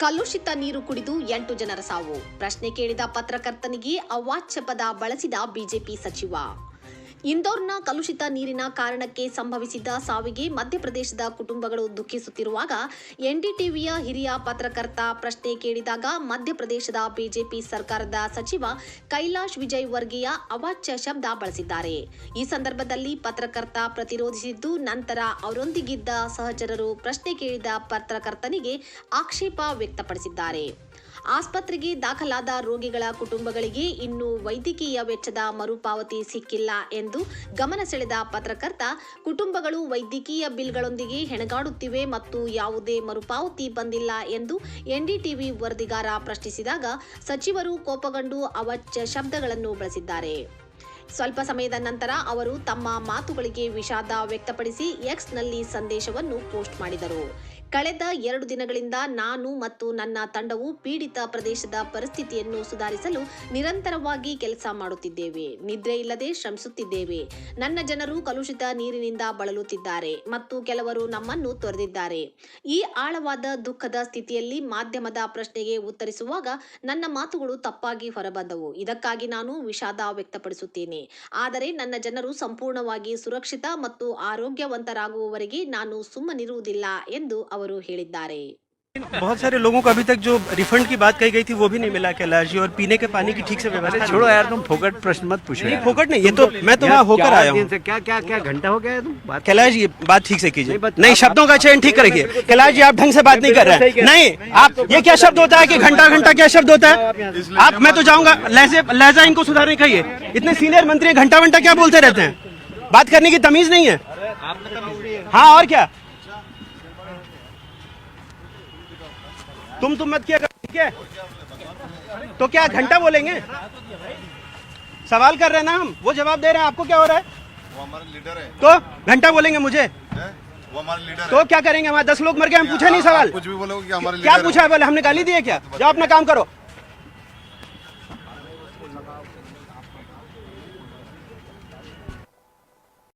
ಕಲುಷಿತ ನೀರು ಕುಡಿದು 8 ಜನರ ಸಾವು. ಪ್ರಶ್ನೆ ಕೇಳಿದ ಪತ್ರಕರ್ತನಿಗೆ ಅವಾಚ್ಯ ಪದ ಬಳಸಿದ ಬಿಜೆಪಿ ಸಚಿವ. ಇಂದೋರ್ನ ಕಲುಷಿತ ನೀರಿನ ಕಾರಣಕ್ಕೆ ಸಂಭವಿಸಿದ ಸಾವಿಗೆ ಮಧ್ಯಪ್ರದೇಶದ ಕುಟುಂಬಗಳು ದುಃಖಿಸುತ್ತಿರುವಾಗ ಎನ್ಡಿಟಿವಿಯ ಹಿರಿಯ ಪತ್ರಕರ್ತ ಪ್ರಶ್ನೆ ಕೇಳಿದಾಗ ಮಧ್ಯಪ್ರದೇಶದ ಬಿಜೆಪಿ ಸರ್ಕಾರದ ಸಚಿವ ಕೈಲಾಶ್ ವಿಜಯ್ ವರ್ಗೀಯ ಅವಾಚ್ಯ ಶಬ್ದ ಬಳಸಿದ್ದಾರೆ. ಈ ಸಂದರ್ಭದಲ್ಲಿ ಪತ್ರಕರ್ತ ಪ್ರತಿರೋಧಿಸಿದ್ದು, ನಂತರ ಅವರೊಂದಿಗಿದ್ದ ಸಹಚರರು ಪ್ರಶ್ನೆ ಕೇಳಿದ ಪತ್ರಕರ್ತನಿಗೆ ಆಕ್ಷೇಪ ವ್ಯಕ್ತಪಡಿಸಿದ್ದಾರೆ. ಆಸ್ಪತ್ರೆಗೆ ದಾಖಲಾದ ರೋಗಿಗಳ ಕುಟುಂಬಗಳಿಗೆ ಇನ್ನೂ ವೈದ್ಯಕೀಯ ವೆಚ್ಚದ ಮರುಪಾವತಿ ಸಿಕ್ಕಿಲ್ಲ ಎಂದು ಗಮನ ಸೆಳೆದ ಪತ್ರಕರ್ತ, ಕುಟುಂಬಗಳು ವೈದ್ಯಕೀಯ ಬಿಲ್ಗಳೊಂದಿಗೆ ಹೆಣಗಾಡುತ್ತಿವೆ ಮತ್ತು ಯಾವುದೇ ಮರುಪಾವತಿ ಬಂದಿಲ್ಲ ಎಂದು ಎನ್ಡಿಟಿವಿ ವರದಿಗಾರ ಪ್ರಶ್ನಿಸಿದಾಗ ಸಚಿವರು ಕೋಪಗೊಂಡು ಅವಾಚ್ಯ ಶಬ್ದಗಳನ್ನು ಬಳಸಿದ್ದಾರೆ. ಸ್ವಲ್ಪ ಸಮಯದ ನಂತರ ಅವರು ತಮ್ಮ ಮಾತುಗಳಿಗೆ ವಿಷಾದ ವ್ಯಕ್ತಪಡಿಸಿ ಎಕ್ಸ್ನಲ್ಲಿ ಸಂದೇಶವನ್ನು ಪೋಸ್ಟ್ ಮಾಡಿದರು. ಕಳೆದ 2 ದಿನಗಳಿಂದ ನಾನು ಮತ್ತು ನನ್ನ ತಂಡವು ಪೀಡಿತ ಪ್ರದೇಶದ ಪರಿಸ್ಥಿತಿಯನ್ನು ಸುಧಾರಿಸಲು ನಿರಂತರವಾಗಿ ಕೆಲಸ ಮಾಡುತ್ತಿದ್ದೇವೆ. ನಿದ್ರೆ ಇಲ್ಲದೆ ಶ್ರಮಿಸುತ್ತಿದ್ದೇವೆ. ನನ್ನ ಜನರು ಕಲುಷಿತ ನೀರಿನಿಂದ ಬಳಲುತ್ತಿದ್ದಾರೆ ಮತ್ತು ಕೆಲವರು ನಮ್ಮನ್ನು ತೊರೆದಿದ್ದಾರೆ. ಈ ಆಳವಾದ ದುಃಖದ ಸ್ಥಿತಿಯಲ್ಲಿ ಮಾಧ್ಯಮದ ಪ್ರಶ್ನೆಗೆ ಉತ್ತರಿಸುವಾಗ ನನ್ನ ಮಾತುಗಳು ತಪ್ಪಾಗಿ ಹೊರಬಂದವು. ಇದಕ್ಕಾಗಿ ನಾನು ವಿಷಾದ ವ್ಯಕ್ತಪಡಿಸುತ್ತೇನೆ. ಆದರೆ ನನ್ನ ಜನರು ಸಂಪೂರ್ಣವಾಗಿ ಸುರಕ್ಷಿತ ಮತ್ತು ಆರೋಗ್ಯವಂತರಾಗುವವರೆಗೆ ನಾನು ಸುಮ್ಮನಿರುವುದಿಲ್ಲ ಎಂದು ಅವರು ಹೇಳಿದ್ದಾರೆ. बहुत सारे लोगों को अभी तक जो रिफंड की बात कही गई थी वो भी नहीं मिला कैलाश जी, और पीने के पानी की ठीक से व्यवस्था। छोड़ो यार, तुम फोकट प्रश्न मत पूछो। नहीं फोकट नहीं, ये तो मैं तो वहाँ होकर आया हूँ। क्या घंटा हो गया है तुम बात? कैलाश जी बात ठीक से कीजिए, नहीं शब्दों का चयन ठीक करिए। कैलाश जी आप ढंग से बात नहीं कर रहे हैं। नहीं आप, ये क्या शब्द होता है कि घंटा घंटा क्या शब्द होता है? आप, मैं तो जाऊंगा, लहजा इनको सुधारने कहिए। इतने सीनियर मंत्री घंटा घंटा क्या बोलते रहते हैं? बात करने की तमीज नहीं है। हाँ और क्या, तुम मत किया कर, ठीक है? तो क्या घंटा बोलेंगे? सवाल कर रहे हैं ना हम, वो जवाब दे रहे हैं। आपको क्या हो रहा है? वो हमारा लीडर है। तो घंटा बोलेंगे मुझे? वो हमारा लीडर तो क्या करेंगे? हमारे 10 लोग मर गए, हम पूछे नहीं सवाल। कुछ भी बोलोगे कि हमारे क्या पूछा है? बोले हमने गाली दी है क्या? जाओ अपना काम करो।